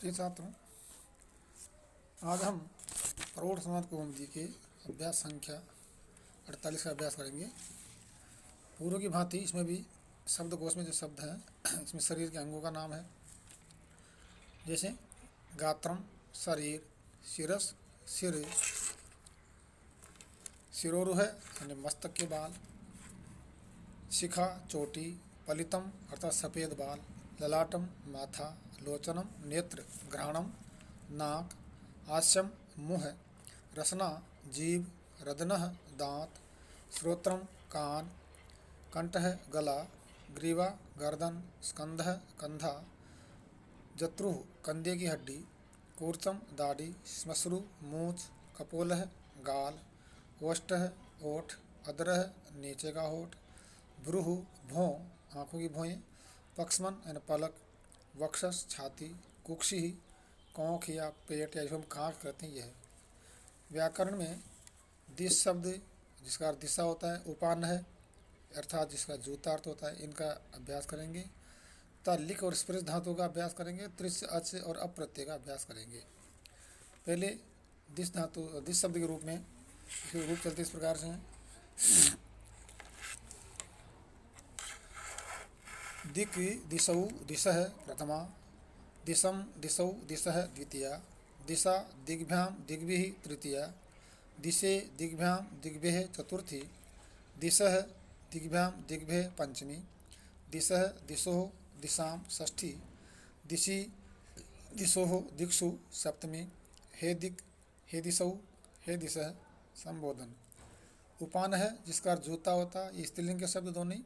प्रिय छात्रों, आज हम प्रौढ़ समाज कौमुदी के अभ्यास संख्या 48 का अभ्यास करेंगे। पूर्व की भांति इसमें भी शब्दकोश में जो शब्द हैं इसमें शरीर के अंगों का नाम है, जैसे गात्रम शरीर, शिरस सिर, शिरोरुह यानी मस्तक के बाल, शिखा चोटी, पलितम अर्थात सफ़ेद बाल, ललाटम माथा, लोचनम नेत्र, घ्राणम नाक, हास्यम मुँह, रसना जीभ, रदनः दांत, श्रोत्रम कान, कंठः गला, ग्रीवा गर्दन, स्कंधः कंधा, जत्रुः कंधे की हड्डी, कूर्चम दाढ़ी, श्मश्रु मूछ, कपोलः गाल, ओष्ठः ओठ, अधरः नीचे का होठ, भ्रूः भौं आँखों की भौएं, पक्ष्मन यानी पलक, वक्षस छाती, कुक्षि कोंख या पेट या जिसको हम कांख कहते हैं। यह व्याकरण में दिश शब्द जिसका अर्थ दिशा होता है, उपान है अर्थात जिसका जूता अर्थ होता है, इनका अभ्यास करेंगे। लिख और स्पर्श धातु का अभ्यास करेंगे। त्रिश अच और अप्रत्यय का अभ्यास करेंगे। पहले दिश धातु दिश शब्द के रूप में इसके रूप चलते इस प्रकार से हैं। दिक् दिशौ दिशः प्रथमा, दिशम दिशौ दिशः द्वितीया, दिशा दिग्भ्यां दिग्भिः तृतीया, दिशे दिग्भ्यां दिग्भ्यः चतुर्थी, दिशः दिग्भ्यां दिग्भ्यः पंचमी, दिशः दिशोः दिशां षष्ठी, दिशि दिशोः दिक्षु सप्तमी, हे दिक् हे दिशौ हे दिशः संबोधन। उपान है जिसका अर्थ जूता होता है। ये स्त्रीलिंग के शब्द दोनों।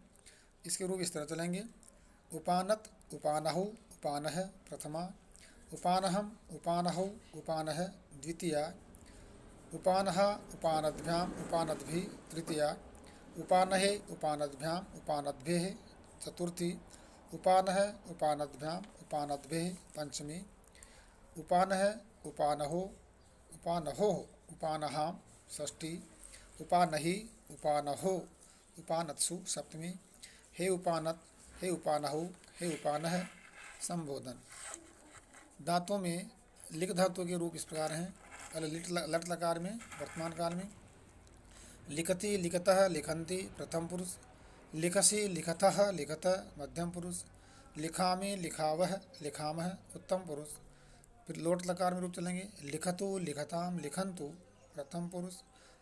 इसके रूप इस तरह चलेंगे। उपानत उपानहु उपानः प्रथमा, उपानहम उपानहौ उपानः द्वितीया, उपानः उपानद्भ्याम उपानद्भिः तृतीया, उपानहे उपानद्भ्याम उपानद्भिः चतुर्थी, उपानः उपानद्भ्याम उपानद्भिः पंचमी, उपानः उपानहो उपानहोः उपानहां षष्ठी, उपानहि उपानहो उपानत्सु सप्तमी, हे उपानत हे उपानहु हे उपानः संबोधन। दांतों में लिख धातु के रूप इस प्रकार हैं। पहले लट लकार में वर्तमान काल में लिखति लिखतः लिखन्ति प्रथम पुरुष, लिखसि लिखतः लिखतः मध्यम पुरुष, लिखामि लिखावः लिखामः उत्तम पुरुष। फिर लोट लकार में रूप चलेंगे। लिखतु लिखताम लिखन्तु प्रथम पुरुष,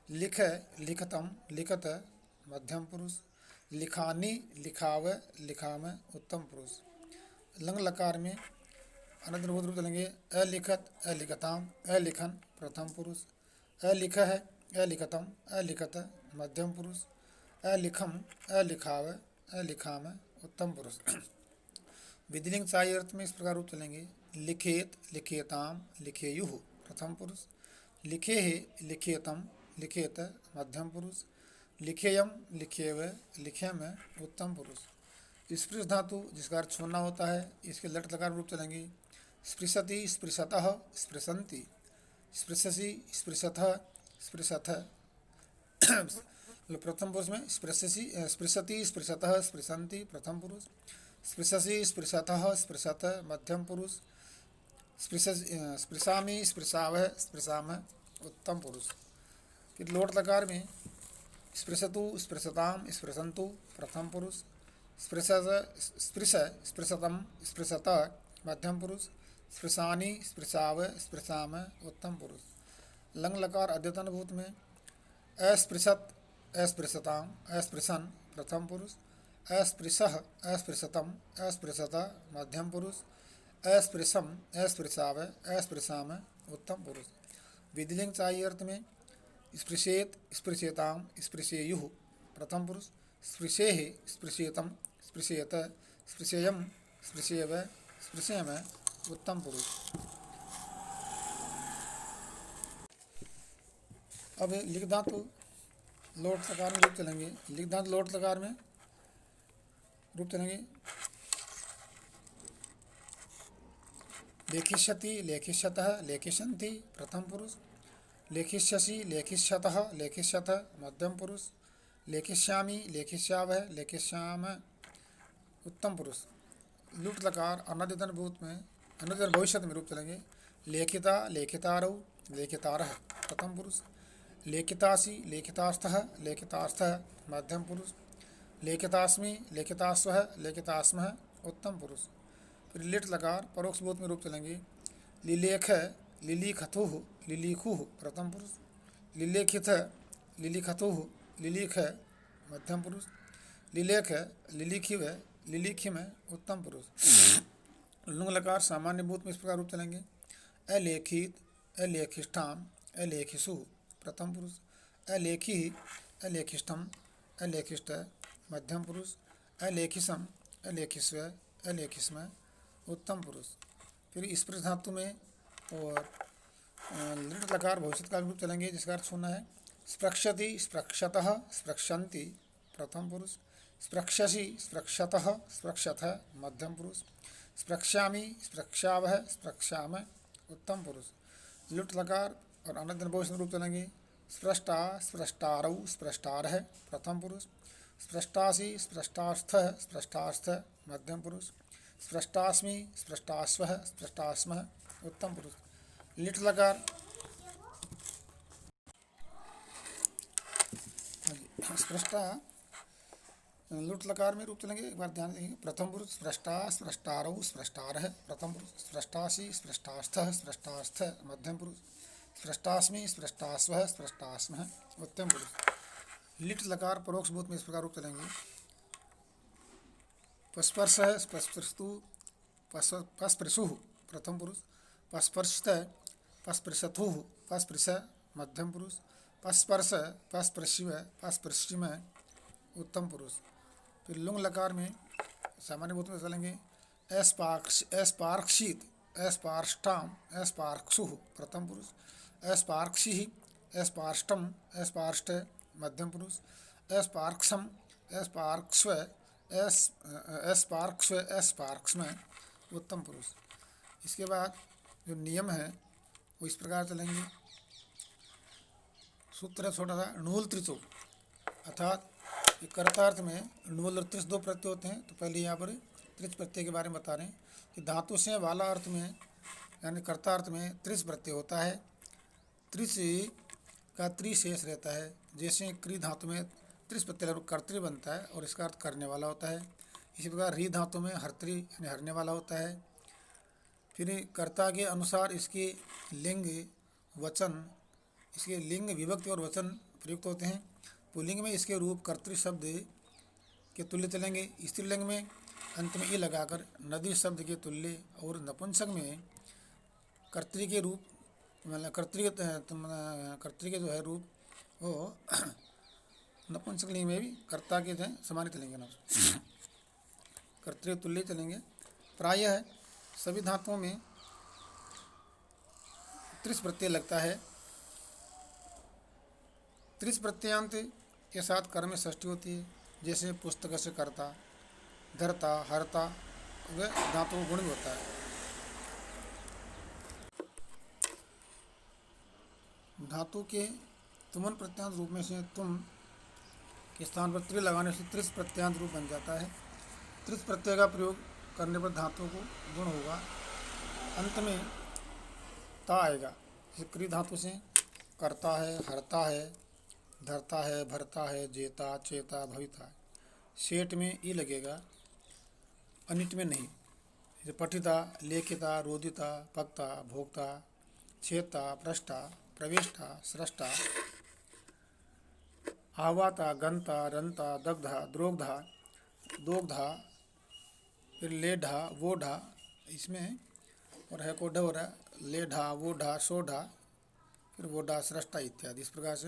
लिख लिखतम लिखत मध्यम पुरुष, लिखानि लिखाव लिखाम उत्तम पुरुष। लंग लकार में अनंतभूत रूप चलेंगे। अलिखत अलिखताम अलिखन प्रथम पुरुष, अलिखः अलिखतम अलिखत मध्यम पुरुष, अलिखम अलिखाव अलिखाम उत्तम पुरुष। विधिलिंग चाई अर्थ में इस प्रकार रूप चलेंगे। लिखेत लिखेताम लिखेयुः प्रथम पुरुष, लिखेः लिखेतम लिखेत मध्यम पुरुष, लिखेयम लिखेव लिखेम उत्तम पुरुष। स्पृश धातु जिसका अर्थ छूना होता है, इसके लट लकार रूप चलेंगे। स्पृशति स्पृशतः स्पृशन्ति, स्पृशसि स्पृशतः स्पृशथ प्रथम पुरुष में स्पृशसि स्पृशति स्पृशतः स्पृशन्ति प्रथम पुरुष, स्पृशसि स्पृशतः स्पृशत मध्यम पुरुष, स्पृशामि स्पृशावः स्पृशाम उत्तम पुरुष। फिर लोट लकार में स्पृशतु स्पृशताम स्पृशन्तु प्रथम पुरुष, स्पृश स्पृशतम स्पृशत मध्यम पुरुष, स्पृशानि स्पृशाव स्पृशाम उत्तम पुरुष। लंग लकार अद्यतन भूत में अस्पृशत अस्पृशताम अस्पृशन प्रथम पुरुष, अस्पृशः अस्पृशतम अस्पृशत मध्यम पुरुष, अस्पृशम अस्पृशाव अस्पृशाम उत्तम पुरुष। विधिलिंग चाई अर्थ में स्पृशेत स्पृशेताम स्पृशेयुः प्रथम पुरुष, स्पृशेः स्पृशेतम स्पृशेत स्पृशेयम स्पृशेव स्पृशेम उत्तम पुरुष। अब लिख धातु लोट लकार में रूप चलेंगे। लिख धातु लोट लकार में रूप चलेंगे। लेखिष्यति लेखिष्यतः लेखिष्यन्ति प्रथम पुरुष, लेखिष्यसि लेखिष्यतः लेखिष्यथ मध्यम पुरुष, लेखिष्यामि लेखिष्यावः लेखिष्याम उत्तम पुरुष। लुट लकार अनद्यतन भूत में अनुदान भविष्य में रूप चलेंगे। लेखिता लेखितारौ लेखितारः प्रथम पुरुष। लेखितासि लेखितास्थः लेखितास्थः मध्यम पुरुष। लेखितास्मि लेखितास्वः लेखितास्मः उत्तम पुरुष। फिर लिट लकार परोक्ष बोध में रूप चलेंगे। लिलेख लिलीखथुः लिलीखुः प्रथम पुरुष। लिलेखिथ लिलीखथुः लिलीख मध्यम पुरुष। लिलेख लिलीखिव लिलीखिम उत्तम पुरुष। लुंग लकार सामान्य भूत में इस प्रकार रूप चलेंगे। अलेखित अलेखिष्ठाम अलेखिषु प्रथम पुरुष। अलेखि अलेखिष्ठम अलेखिष्ठ मध्यम पुरुष। अलेखिसम अलेखिस्व अलेखिस्म उत्तम पुरुष। फिर स्पृश धातु में और लृट लकार भविष्य काल रूप चलेंगे, जिसका अर्थ होना है स्पृक्षति स्पृक्षतः स्पृक्षन्ति प्रथम पुरुष। स्पृक्षसि स्पृक्षतः स्पृक्षतः मध्यम पुरुष। स्पृक्ष्यामि स्पृक्षावः स्पृक्षाम उत्तम पुरुष। लुट लकार और अनंत भविष्य रूप चलेंगे। स्पृष्टा स्पृष्टारौ स्पृष्टारः प्रथम पुरुष। स्पृष्टासि स्पृष्टास्थः स्पृष्टास्थः मध्यम पुरुष। स्पृष्टास्मि स्पृष्टास्वः स्पृष्टास्मः उत्तम पुरुष। लिट लकार स्पृष्टा लुट लकार में रूप चलेंगे, एक बार ध्यान देंगे। प्रथम पुरुष स्पृष्टा स्पृष्टारौ स्पृष्टारः प्रथम पुरुष। स्पृष्टासि स्पृष्टास्थः स्पृष्टास्थः मध्यम पुरुष। स्पृष्टास्मि स्पृष्टास्वः स्पृष्टास्मः उत्तम पुरुष। लिट लकार परोक्ष भूत में इस प्रकार रूप चलेंगे। पस्पर्शः स्पस्पृष्टु पस्पृशुः प्रथम पुरुष। पस्पर्शत पस्पृशथुः पस्पृश मध्यम पुरुष। पस्पर्श पस्पृशिव पस्पृशिम उत्तम पुरुष। फिर लुंग लकार में सामान्य भूत में चलेंगे। अस्पार्क्षित अस्पार्ष्टाम अस्पार्क्षुः प्रथम पुरुष। अस्पार्क्षिः अस्पार्ष्टम अस्पार्ष्ट मध्यम पुरुष। अस्पार्क्षम अस्पार्क्ष्व अस्पार्क्ष्व अस्पार्क्ष्म उत्तम पुरुष। इसके बाद जो नियम है वो इस प्रकार चलेंगे। सूत्र छोटा सा णूल त्रिचो, अर्थात कर्तार्थ में णूल और त्रिच दो प्रत्यय होते हैं। तो पहले यहाँ पर त्रिच प्रत्यय के बारे में बता रहे हैं कि धातु से वाला अर्थ में यानी कर्तार्थ में त्रिच प्रत्यय होता है। त्रिच का त्रिशेष रहता है। जैसे क्री धातु में त्रिच प्रत्यय कर्तृ बनता है और इसका अर्थ करने वाला होता है। इसी प्रकार री धातु में हर्तृ यानी हरने वाला होता है। फिर कर्ता के अनुसार इसके लिंग वचन इसके लिंग विभक्ति और वचन प्रयुक्त होते हैं। पुल्लिंग में इसके रूप कर्तृ शब्द के तुल्य चलेंगे। स्त्रीलिंग में अंत में ई लगाकर नदी शब्द के तुल्य, और नपुंसक में कर्तृ के रूप मतलब कर्तृ के जो है रूप वो नपुंसक लिंग में भी कर्ता के जो समान चलेंगे ना, कर्तृ तुल्य चलेंगे। प्रायः सभी धातुओं में त्रिच प्रत्यय लगता है। त्रिच प्रत्ययांत के साथ कर्म में षष्ठी होती है। जैसे पुस्तक से कर्ता, धर्ता, हर्ता, वह धातु गुण भी होता है। धातु के तुमन प्रत्यांत रूप में से तुम के स्थान पर त्रि लगाने से त्रिच प्रत्यांत रूप बन जाता है। त्रिच प्रत्यय का प्रयोग करने पर धातु को गुण होगा। अंत में ता आएगा। जैसे क्री धातु से करता है, हरता है, धरता है, भरता है, जेता, चेता, भविता। सेठ में ई लगेगा, अनिट में नहीं। जैसे पठिता, लेखिता, रोदिता, पक्ता, भोक्ता, छेता, पृष्ठा, प्रविष्टा, सृष्टा, आवाता, गंता, रंता, दग्धा, द्रोग्धा, दोग्धा, फिर लेढ़ा, वोढ़ा, इसमें और है को ढोरा, लेढ़ा, वोढ़ा, सोढ़ा, फिर वोढ़ा, सृष्टा इत्यादि। इस प्रकार से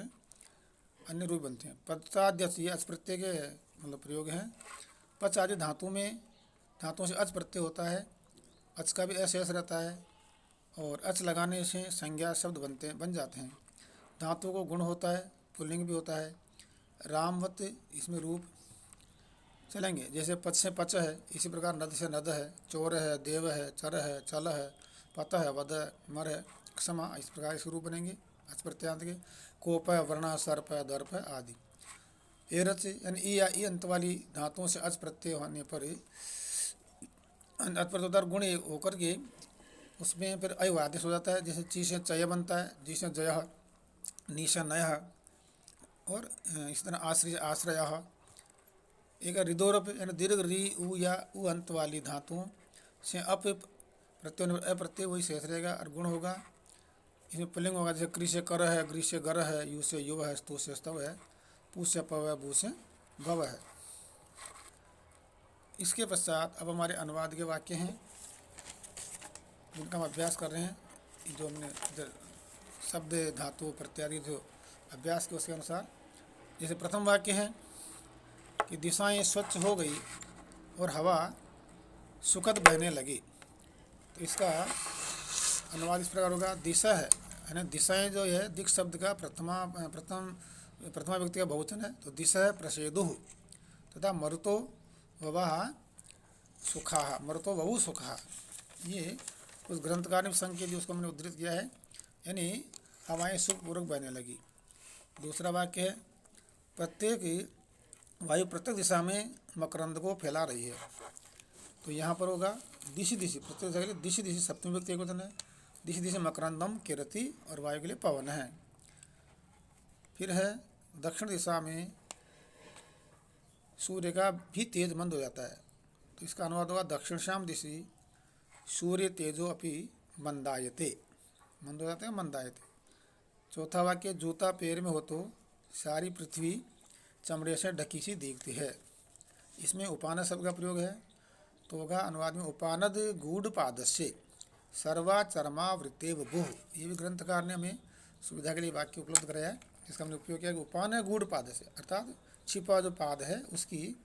अन्य रूप बनते हैं। पचाद्यच ये अच प्रत्यय के मतलब प्रयोग हैं। पच आदि धातु में धातुओं से अच प्रत्यय होता है। अच का भी अशेष रहता है और अच लगाने से संज्ञा शब्द बन जाते हैं। धातु को गुण होता है, पुल्लिंग भी होता है। रामवत इसमें रूप चलेंगे। जैसे पच से पच है, इसी प्रकार नद से नद है, चोर है, देव है, चर है, चल है, पत है, वध है, मर है, क्षमा, इस प्रकार इसके रूप बनेंगे अच प्रत्यांत के। कोप है, वर्ण, सर्प है, दर्प है आदि। एरच यानी ई या ई अंत वाली धातुओं से अच प्रत्यय होने पर अच प्रत्योत्तर गुण होकर के उसमें फिर अय आदेश हो जाता है, जैसे ची से चय बनता है, जी से जय, नी से नय, और इस तरह आश्रय आश्रय। एक रिदोरप यानी दीर्घ री उ या उ अंत वाली धातुओं से अप प्रत्यय अप्रत्यय वही शेष रहेगा और गुण होगा। इसमें पुल्लिंग होगा, जैसे क्री से कर है, ग्री से गर है, यू से युव है, स्तु से स्तव है, पू से पव है, भू से भव है। इसके पश्चात अब हमारे अनुवाद के वाक्य हैं जिनका हम अभ्यास कर रहे हैं। जो हमने शब्द धातु प्रत्यादि जो अभ्यास के उसके अनुसार, जैसे प्रथम वाक्य है कि दिशाएं स्वच्छ हो गई और हवा सुखद बहने लगी। तो इसका अनुवाद इस प्रकार होगा, दिशा है यानी दिशाएं जो है दिक् शब्द का प्रथमा व्यक्ति का बहुवचन है, तो दिशा है प्रसेदुः तथा मरुतो ववाह सुखाः, मरुतो ववु सुखाः। ये उस ग्रंथकार ने संकेत जो उसको मैंने उद्धृत किया है, यानी हवाएं सुखपूर्वक बहने लगी। दूसरा वाक्य है प्रत्येक वायु प्रत्येक दिशा में मकरंद को फैला रही है। तो यहाँ पर होगा दिशि दिशि, प्रत्येक दिशा के लिए दिशि दिशि सप्तमी व्यक्ति एक वचन है, दिशि दिशि मकरंदम किरति, और वायु के लिए पवन है। फिर है दक्षिण दिशा में सूर्य का भी तेज मंद हो जाता है, तो इसका अनुवाद होगा दक्षिणाम दिशि सूर्य तेजो अपि मंदायते, मंद हो जाते हैं मंदायते। चौथा वाक्य जूता पैर में हो तो सारी पृथ्वी चमड़े से ढकी सी दिखती है। इसमें उपानद शब्द का प्रयोग है, तो होगा अनुवाद में उपानद गूढ़ पादस्य सर्वा चरमावृतेव भूः। ये भी ग्रंथकार ने हमें सुविधा के लिए वाक्य उपलब्ध कराया है, इसका हमने उपयोग किया कि उपान गूढ़ पादस्य अर्थात छिपा जो पाद है उसकी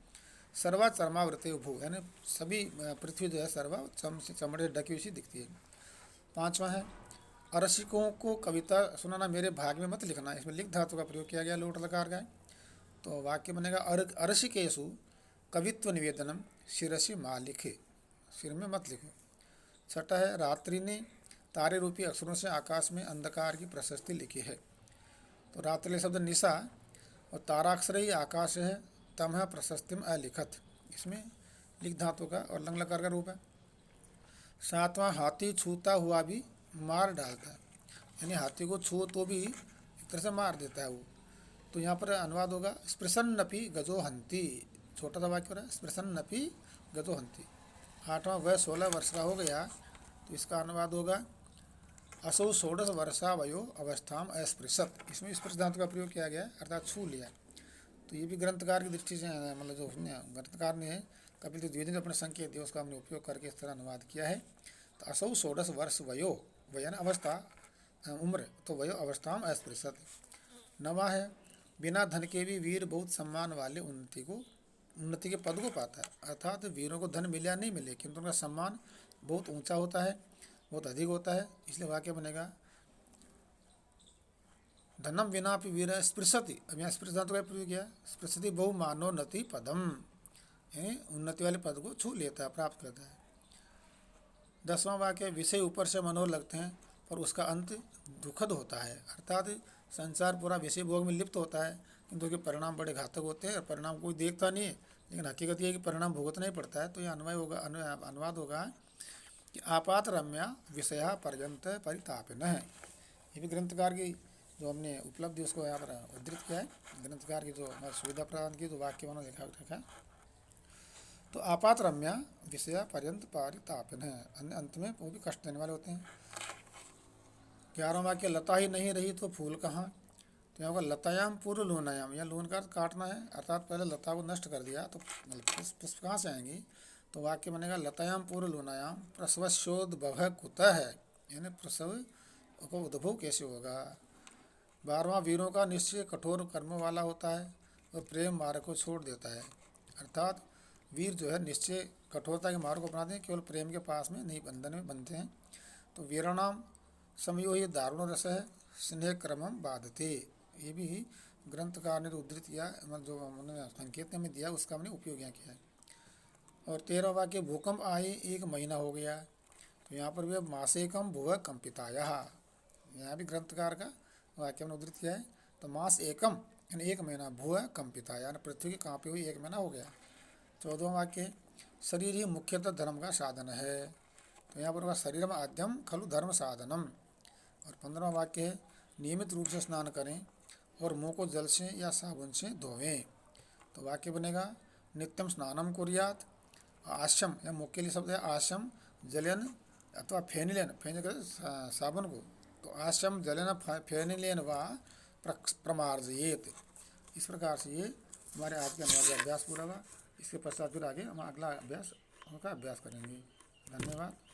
सर्वा चरमावृतेव भूः, यानी सभी पृथ्वी जो है सर्वा चमड़े ढकी हुई सी दिखती है। पांचवा है अरसिकों को कविता सुनाना मेरे भाग में मत लिखना। इसमें लिख धातु का प्रयोग किया गया लोट लकार का, तो वाक्य बनेगा अरसिकेषु कवित्व निवेदनम शिरसि मा लिखे, सिर में मत लिखो। छठा है रात्रि ने तारे रूपी अक्षरों से आकाश में अंधकार की प्रशस्ति लिखी है। तो रात्रि शब्द निशा और ताराक्षर ही आकाश है, तम है प्रशस्तिम अलिखत, इसमें लिख धातु का और लंग लकार का रूप है। सातवां हाथी छूता हुआ भी मार डालता है, यानी हाथी को छू तो भी एक तरह से मार देता है वो। तो यहाँ पर अनुवाद होगा स्पृशन्नपि गजो हंती, छोटा सा वाक्य हो रहा है स्पृशन्नपि गजो हंती। आठवां वह 16 वर्ष का हो गया, तो इसका अनुवाद होगा असौ षोडश वर्षा वयो अवस्थाम अस्पृशत। इसमें स्पृश धातु का प्रयोग किया गया अर्थात छू लिया। तो ये भी ग्रंथकार की दृष्टि से मतलब जो ग्रंथकार ने कपिल द्विवेदी ने अपने संकेत दिया उसका हमने उपयोग करके इस तरह अनुवाद किया है। तो असौ षोडश वर्ष वयो, वयन अवस्था उम्र, तो वयो अवस्थाम अस्पृशत। नवा है बिना धन के भी वीर बहुत सम्मान वाले उन्नति के पद को पाता है, अर्थात वीरों को धन मिले या नहीं मिले किंतु उनका सम्मान बहुत ऊंचा होता है, बहुत अधिक होता है। इसलिए वाक्य बनेगा धनम विना भी वीर स्पृशति। अब यहाँ स्पृश धातु का प्रयोग किया, स्पृशति बहु मानोन्नति पदम, यानी उन्नति वाले पद को छू लेता है, प्राप्त करता है। 10वां वाक्य विषय ऊपर से मनोहर लगते हैं पर उसका अंत दुखद होता है, अर्थात संसार पूरा विषय भोग में लिप्त होता है किंतु उसके परिणाम बड़े घातक होते हैं और परिणाम कोई देखता नहीं है, लेकिन हकीकत ये है कि परिणाम भुगतना ही पड़ता है। तो यह अनुवाद होगा कि आपात रम्या विषया पर्यंत परितापिन है। ये भी ग्रंथकार की जो हमने उपलब्धि उसको यहाँ पर उद्धृत किया है, ग्रंथकार की जो हमारी सुविधा प्रदान की, तो वाक्य उन्होंने लिखा रखा। तो आपात रम्या विषया पर्यंत परितापिन है, अन्य अंत में वो भी कष्ट देने वाले होते हैं। 11वां वाक्य लता ही नहीं रही तो फूल कहाँ। तो यहाँ पर लतायाम पूर्व लूनायाम, या लून का काटना है, अर्थात पहले लता को नष्ट कर दिया तो पुष्प कहाँ से आएंगी। तो वाक्य बनेगा लतायाम पूर्व लूनायाम प्रसवशोद्भव कुतः है, यानी प्रसव को उद्भव कैसे होगा। 12वां वीरों का निश्चय कठोर कर्मों वाला होता है और प्रेम मार्ग को छोड़ देता है, अर्थात वीर जो है निश्चय कठोरता के मार्ग को अपनाते हैं, केवल प्रेम के पास में नहीं बंधन में बनते हैं। तो वीराणाम समयो ही दारुण रस है स्नेह क्रमम बाधते, ये भी ग्रंथकार ने उद्धृत किया, जो उन्होंने संकेत में दिया उसका हमने उपयोग यहाँ किया है। और 13वां वाक्य भूकंप आए 1 महीना हो गया। तो यहाँ पर भी मासेकम भुव कंपिताया, यहाँ भी ग्रंथकार का वाक्य हमने उद्धृत किया है। तो मास एकम यानी 1 महीना, भुव कंपिताया यानी पृथ्वी की कांपी हुई 1 महीना हो गया। 14वां वाक्य शरीर ही मुख्यतः धर्म का साधन है, तो यहाँ पर होगा शरीरम आद्यम खलु धर्म साधनम। और 15वां वाक्य है नियमित रूप से स्नान करें और मुंह को जल से या साबुन से धोवें। तो वाक्य बनेगा नित्यम स्नानम कुर्यात्। आश्यम या मुख के लिए शब्द है आश्यम जलन अथवा फेनिलेन, फेनिल साबुन को, तो आश्यम जलन फेनिलेन व प्रमार्जयेत। इस प्रकार से ये हमारे आज के अनुवाद अभ्यास पूरा हुआ। इसके पश्चात फिर आगे हम अगला अभ्यास का अभ्यास करेंगे। धन्यवाद।